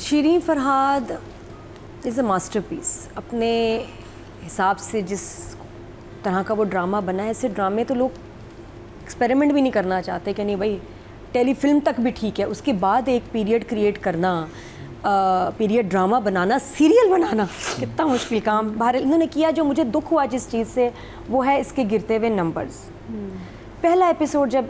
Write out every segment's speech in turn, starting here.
Shirin Farhad is a masterpiece. अपने हिसाब से जिस तरह का वो ड्रामा बना है, ऐसे ड्रामे तो लोग एक्सपेरिमेंट भी नहीं करना चाहते कि नहीं भाई टेलीफिल्म तक भी ठीक है, उसके बाद एक पीरियड क्रिएट करना, पीरियड ड्रामा बनाना, सीरियल बनाना कितना मुश्किल काम बाहर इन्होंने किया। जो मुझे दुख हुआ जिस चीज़ से वो है इसके गिरते हुए नंबर्स। पहला एपिसोड जब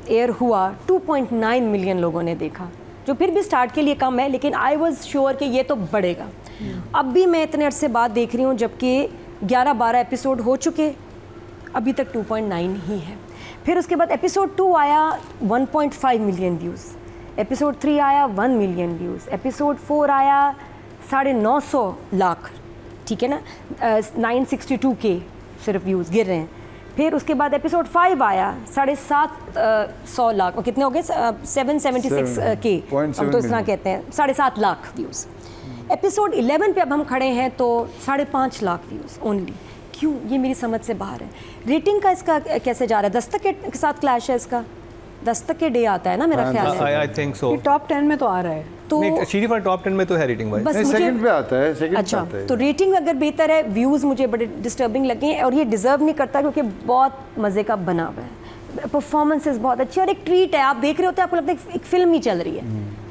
एयर हुआ 2.9 मिलियन लोगों ने देखा, जो फिर भी स्टार्ट के लिए कम है, लेकिन आई वॉज श्योर कि ये तो बढ़ेगा। अब भी मैं इतने अरसे बाद देख रही हूँ जबकि 11-12 एपिसोड हो चुके, अभी तक 2.9 ही है। फिर उसके बाद एपिसोड 2 आया 1.5 मिलियन व्यूज़, एपिसोड 3 आया 1 मिलियन व्यूज़, एपिसोड 4 आया 950 लाख, ठीक है ना, 962K सिर्फ व्यूज़ गिर रहे हैं। फिर उसके बाद एपिसोड 5 आया 750 लाख, और कितने हो गए 776K, हम तो इतना कहते हैं 7.5 लाख व्यूज़। एपिसोड 11 पे अब हम खड़े हैं तो 5.5 लाख व्यूज़ ओनली। क्यों? ये मेरी समझ से बाहर है। रेटिंग का इसका कैसे जा रहा है? दस्तक के साथ क्लैश है इसका, दस्तक के डे आता है ना मेरा ख्याल है, आई थिंक सो। टॉप 10 में तो आ रहा है, तो शिरीन फरहाद टॉप 10 में तो है रेटिंग वाइज, बस सेकंड पे आता है, सेकंड अच्छा, पे आता है। तो रेटिंग अगर बेहतर है, व्यूज़ मुझे बड़े डिस्टर्बिंग लगे हैं और ये डिज़र्व नहीं करता क्योंकि बहुत मज़े का बना हुआ है, परफॉर्मेंसेस बहुत अच्छी और एक ट्रीट है। आप देख रहे होते हैं, आपको लगता है एक फ़िल्म ही चल रही है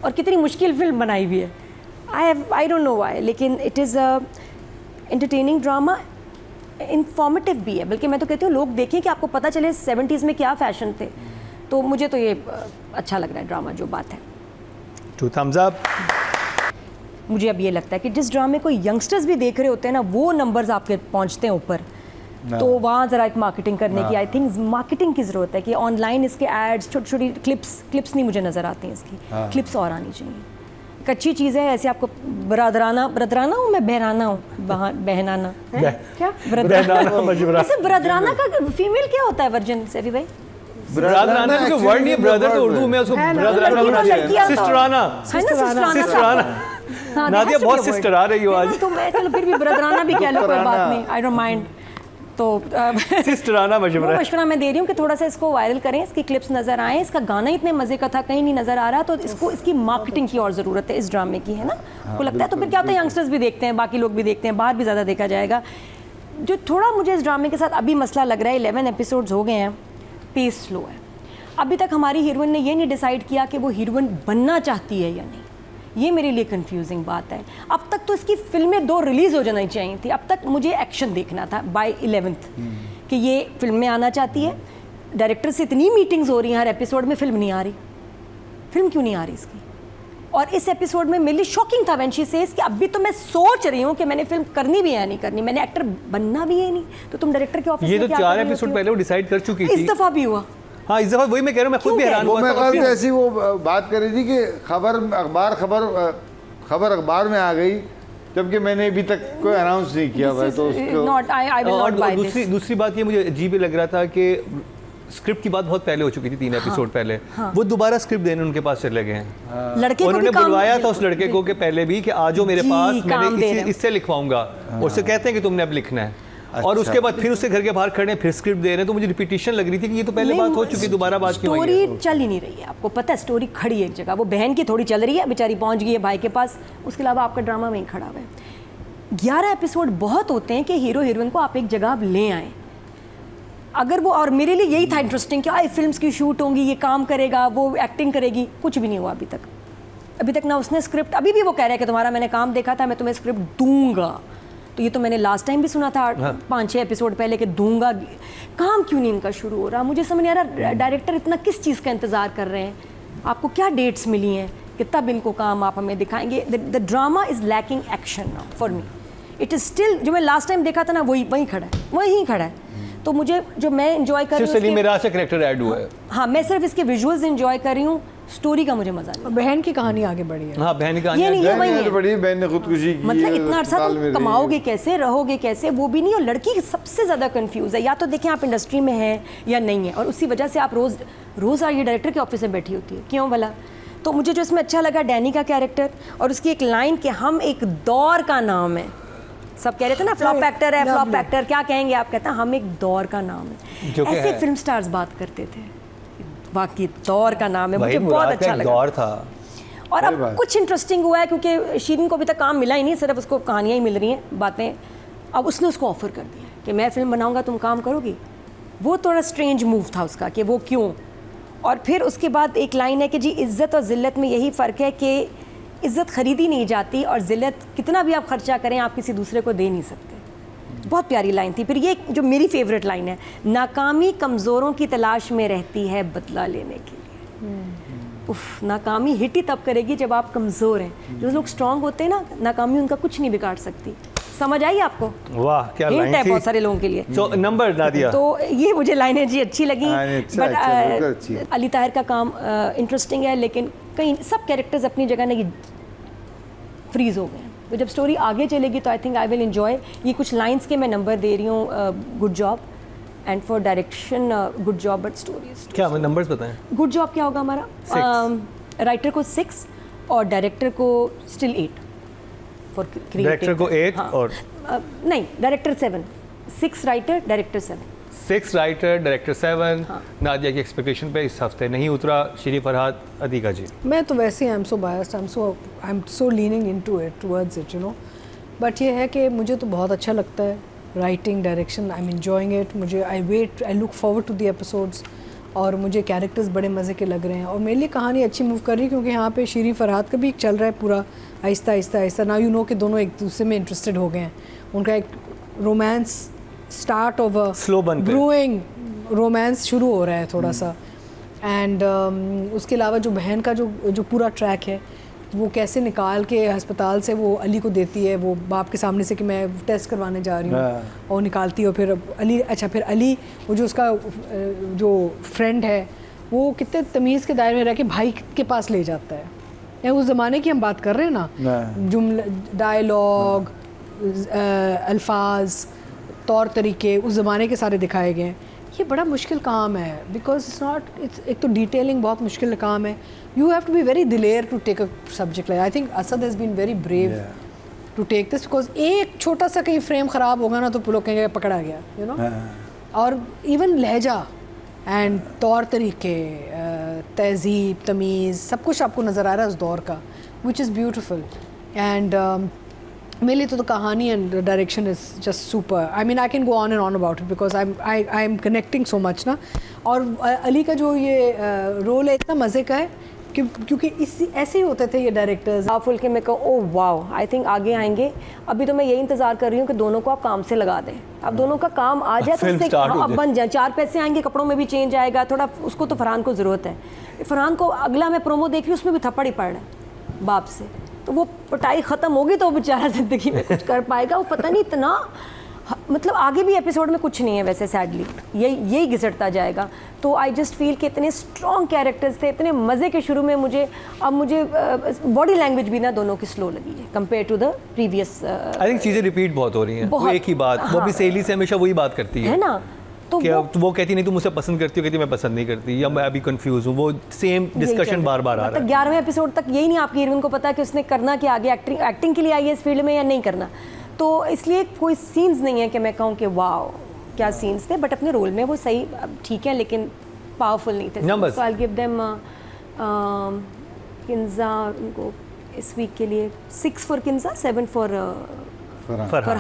और कितनी मुश्किल फिल्म बनाई हुई है। आई डोंट नो व्हाई, लेकिन it is a entertaining drama, informative भी है। बल्कि मैं तो कहती हूँ लोग देखें कि आपको पता चले 70s में क्या फ़ैशन थे। तो मुझे तो ये अच्छा लग रहा है ड्रामा, जो बात है। 2 thumbs up। मुझे अब ये लगता है कि जिस ड्रामे को यंगस्टर्स भी देख रहे होते हैं ना, वो नंबर्स आपके पहुंचते हैं ऊपर, तो वहाँ ज़रा एक मार्केटिंग करने की, आई थिंक मार्केटिंग की ज़रूरत है कि ऑनलाइन इसके एड्स, छोटी छोटी क्लिप्स नहीं मुझे नज़र आती हैं इसकी, क्लिप्स और आनी चाहिए। एक अच्छी चीज़ है, ऐसे आपको बरदराना हूँ मैं, बहराना हूँ, बहनाना क्या बरदराना का फीमेल क्या होता है वर्जन सैफी भाई? ब्रदराना का वर्ड नहीं है, ब्रदर तो उर्दू में उसको ब्रदराना, सिस्टराना। नादिया बहुत सिस्टर आ रही हो आज। तो मैं चलो फिर भी ब्रदराना भी कह लो, कोई बात नहीं, आई डोंट माइंड। तो सिस्टराना मशवरा मैं दे रही हूँ कि थोड़ा सा इसको वायरल करें, इसकी क्लिप्स नज़र आएँ। इसका गाना इतने मज़े का था, कहीं नहीं नज़र आ रहा, तो इसकी मार्केटिंग की और ज़रूरत है इस ड्रामे की, है ना? आपको लगता है? तो फिर क्या होता है, यंगस्टर्स भी देखते हैं, बाकी लोग भी देखते हैं, बाहर भी ज़्यादा देखा जाएगा। जो थोड़ा मुझे इस ड्रामे के साथ अभी मसला लग रहा है, 11 एपिसोड्स हो गए हैं, पेस स्लो है। अभी तक हमारी हीरोइन ने ये नहीं डिसाइड किया कि वो हीरोइन बनना चाहती है या नहीं। ये मेरे लिए कंफ्यूजिंग बात है। अब तक तो इसकी फिल्में 2 रिलीज़ हो जानी चाहिए थी। अब तक मुझे एक्शन देखना था बाय 11th कि ये फिल्म में आना चाहती है। डायरेक्टर से इतनी मीटिंग्स हो रही हैं हर एपिसोड में, फिल्म नहीं आ रही। फिल्म क्यों नहीं आ रही इसकी? और इस एपिसोड में मेरे लिए शॉकिंग था व्हेन शी सेज कि अभी तो मैं सोच रही हूँ कि मैंने फिल्म करनी भी है नहीं करनी, मैंने एक्टर बनना भी है नहीं, तो तुम डायरेक्टर के ऑफिस में ये तो 4 एपिसोड पहले वो डिसाइड कर चुकी थी। इस दफ़ा भी हुआ। हाँ, इस दफ़ा वही मैं कह रहा हूँ, मैं खुद भी हैरान हुआ। मैं ऐसी वो बात कर रही थी कि खबर अखबार में आ गई, जबकि मैंने अभी तक कोई अनाउंस नहीं किया हुआ है, तो उसको दूसरी बात ये मुझे अजीब लग रहा था कि स्क्रिप्ट की बात बहुत पहले हो चुकी थी, 3 एपिसोड पहले। वो दोबारा स्क्रिप्ट देने उनके पास चले गए हैं। लड़के को उन्होंने बुलवाया था उस लड़के को कि पहले भी कि आ जाओ मेरे पास, मैंने इससे लिखवाऊंगा, और उससे कहते हैं कि तुमने अब लिखना है। और उसके बाद फिर उससे घर के बाहर खड़े फिर स्क्रिप्ट दे रहे हैं, तो मुझे रिपीटिशन लग रही थी कि ये तो पहले बात हो चुकी, दोबारा बात क्यों आई है? स्टोरी चल ही नहीं रही है, आपको पता है। स्टोरी खड़ी है एक जगह, वो बहन की थोड़ी चल रही है, बेचारी पहुंच गई है भाई के पास, उसके अलावा आपका ड्रामा वहीं खड़ा हुआ है। 11 एपिसोड बहुत होते हैं कि हीरो हीरोइन को आप एक जगह ले आएँ। अगर वो, और मेरे लिए यही था इंटरेस्टिंग कि आई फिल्म्स की शूट होंगी, ये काम करेगा, वो एक्टिंग करेगी, कुछ भी नहीं हुआ अभी तक ना उसने स्क्रिप्ट, अभी भी वो कह रहा है कि तुम्हारा मैंने काम देखा था, मैं तुम्हें स्क्रिप्ट दूंगा। तो ये तो मैंने लास्ट टाइम भी सुना था 5-6 एपिसोड पहले कि दूंगा। काम क्यों नहीं इनका शुरू हो रहा? मुझे समझ नहीं आ रहा डायरेक्टर इतना किस चीज़ का इंतज़ार कर रहे हैं। आपको क्या डेट्स मिली हैं कि तब इनको काम आप हमें दिखाएंगे? The drama is lacking action now for me. It is still, जो मैं लास्ट टाइम देखा था ना, वहीं खड़ा है। तो मुझे, जो मैं इंजॉय कर रही हूँ, सलीम मिराज का कैरेक्टर ऐड हुआ है। हाँ, मैं सिर्फ इसके विजुअल्स इंजॉय कर रही हूँ, स्टोरी का मुझे मजा नहीं। बहन की कहानी आगे बढ़ी है। हाँ, बहन की कहानी ये नहीं है, वही है। बहन ने खुदकुशी की, मतलब इतना अर्सा तुम कमाओगे कैसे, रहोगे कैसे, वो भी नहीं। और लड़की सबसे ज़्यादा कंफ्यूज है, या तो देखें आप इंडस्ट्री में हैं या नहीं है, और उसी वजह से आप रोज़ ये डायरेक्टर के ऑफिस में बैठी होती है, क्यों भला? तो मुझे जो इसमें अच्छा लगा, डैनी का कैरेक्टर, और उसकी एक लाइन कि हम एक दौर का नाम है। सब कह रहे थे ना फ्लॉप एक्टर है, फ्लॉप एक्टर, क्या कहेंगे आप? कहता हम एक दौर का नाम है। ऐसे फिल्म स्टार्स बात करते थे, वाकई दौर का नाम है। मुझे बहुत अच्छा लगा। दौर था। और अब कुछ इंटरेस्टिंग हुआ है क्योंकि शीरिन को अभी तक काम मिला ही नहीं, सिर्फ उसको कहानियाँ ही मिल रही हैं, बातें। अब उसने उसको ऑफ़र कर दिया कि मैं फ़िल्म बनाऊँगा, तुम काम करोगी। वो थोड़ा स्ट्रेंज मूव था उसका कि वो क्यों। और फिर उसके बाद एक लाइन है कि जी इज़्ज़त और ज़िल्लत में यही फ़र्क है कि इज़्ज़त ख़रीदी नहीं जाती और ज़िल्लत कितना भी आप ख़र्चा करें आप किसी दूसरे को दे नहीं सकते। बहुत प्यारी लाइन थी। फिर ये जो मेरी फेवरेट लाइन है, नाकामी कमज़ोरों की तलाश में रहती है बदला लेने के लिए। उफ, नाकामी हिट ही तब करेगी जब आप कमज़ोर हैं। जो लोग स्ट्रांग होते हैं ना, नाकामी उनका कुछ नहीं बिगाड़ सकती। समझ आई आपको? वाह क्या लाइन हिंट है थी। बहुत सारे लोगों के लिए। तो नंबर नादिया, तो ये मुझे लाइनें जी अच्छी लगी। अच्छी है। अली ताहिर का काम इंटरेस्टिंग है, लेकिन कई सब कैरेक्टर्स अपनी जगह ना फ्रीज हो गए हैं। तो जब स्टोरी आगे चलेगी तो I think I will enjoy. ये कुछ लाइंस के मैं नंबर दे रही हूँ, good job, and for direction good job, but stories क्या नंबर्स बताएं? गुड जॉब क्या होगा हमारा? राइटर को 6 और डायरेक्टर को स्टिल 8 फॉर क्रिएटिव। डायरेक्टर को 8 और नहीं, director 7, 6 writer, director 7। 6 writer, director 7। Nadia की एक्सपेक्टेशन पे इस हफ्ते नहीं उतरा। श्री फरहाद, अदीका जी। मैं तो वैसे ही I am so biased, I am so leaning into it, towards it, you know. But ये है कि मुझे तो बहुत अच्छा लगता है writing, direction, I am enjoying it. मुझे I look forward to the episodes, और मुझे कैरेक्टर्स बड़े मज़े के लग रहे हैं। और मेरे लिए कहानी अच्छी मूव कर रही है क्योंकि यहाँ पे श्री फरहाद का भी एक चल रहा है पूरा Aahista Aahista Aahista. Now you know कि दोनों एक दूसरे में इंटरेस्टेड हो गए हैं। उनका एक romance start of a slow बन पे ब्रूइंग रोमांस शुरू हो रहा है थोड़ा सा। एंड उसके अलावा जो बहन का जो पूरा ट्रैक है, वो कैसे निकाल के अस्पताल से वो अली को देती है, वो बाप के सामने से कि मैं टेस्ट करवाने जा रही हूँ, और निकालती है। और फिर अली, अच्छा फिर अली वो जो उसका जो फ्रेंड है वो कितने तमीज़ के दायरे में रह के भाई के पास ले जाता है। या उस ज़माने की हम बात कर रहे हैं ना, जुमला, डायलॉग, अल्फाज, तौर तरीके उस ज़माने के सारे दिखाए गए हैं। ये बड़ा मुश्किल काम है बिकॉज इट्स नॉट, एक तो डिटेलिंग बहुत मुश्किल काम है। You have to be very दिलेर to take a subject like, I think Asad has been very brave to take this, because एक छोटा सा कहीं फ्रेम ख़राब होगा ना तो लोग कहेंगे पकड़ा गया, यू नो। और इवन लहजा एंड तौर तरीके, तहज़ीब, तमीज़, सब कुछ आपको नज़र आ रहा है उस दौर का, विच इज़ ब्यूटिफुल। एंड मेरे लिए तो कहानी and direction is just super. I mean I can go on and on about it because I am connecting so much ना। और अली का जो ये रोल है इतना मज़े का है क्योंकि ऐसे ही होते थे ये डायरेक्टर्स। फुल के मैं कहूँ ओ वाओ, आई थिंक आगे आएंगे। अभी तो मैं यही इंतज़ार कर रही हूँ कि दोनों को आप काम से लगा दें। अब दोनों का काम आ जाए तो उससे अब बन जाए, 4 पैसे आएंगे, कपड़ों में भी चेंज आएगा थोड़ा। उसको तो फरहान को ज़रूरत है। फरहान को अगला मैं प्रोमो देख रही हूँ, उसमें भी थप्पड़ ही पड़ रहा है बाप से। तो वो पटाई ख़त्म होगी तो वो बेचारा ज़िंदगी में कुछ कर पाएगा, वो पता नहीं। इतना मतलब आगे भी एपिसोड में कुछ नहीं है वैसे, सैडली यही घिसटता जाएगा। तो आई जस्ट फील कि इतने स्ट्रॉन्ग कैरेक्टर्स थे, इतने मज़े के शुरू में। अब मुझे बॉडी लैंग्वेज भी ना दोनों की स्लो लगी है compare to the previous. I think चीज़ें रिपीट बहुत हो रही हैं, वो एक ही बात। वो भी सहेली से हमेशा वही बात करती है ना। तो वो कहती नहीं तुम मुझसे पसंद करती हो, कहती मैं पसंद नहीं करती, या मैं अभी कंफ्यूज हूँ। वो सेम डिस्कशन बार बार आ रहा है। 11वें एपिसोड तक यही नहीं आपकी इरविन को पता कि उसने करना क्या आगे, एक्टिंग के लिए आई है इस फील्ड में या नहीं करना। तो इसलिए कोई सीन्स नहीं है कि मैं कहूँ कि वाओ क्या सीन्स थे, बट अपने रोल में वो सही ठीक है लेकिन पावरफुल नहीं थे। Numbers I give them Kinza, उनको इस वीक के लिए 6 फॉर किंजा, 7 फॉर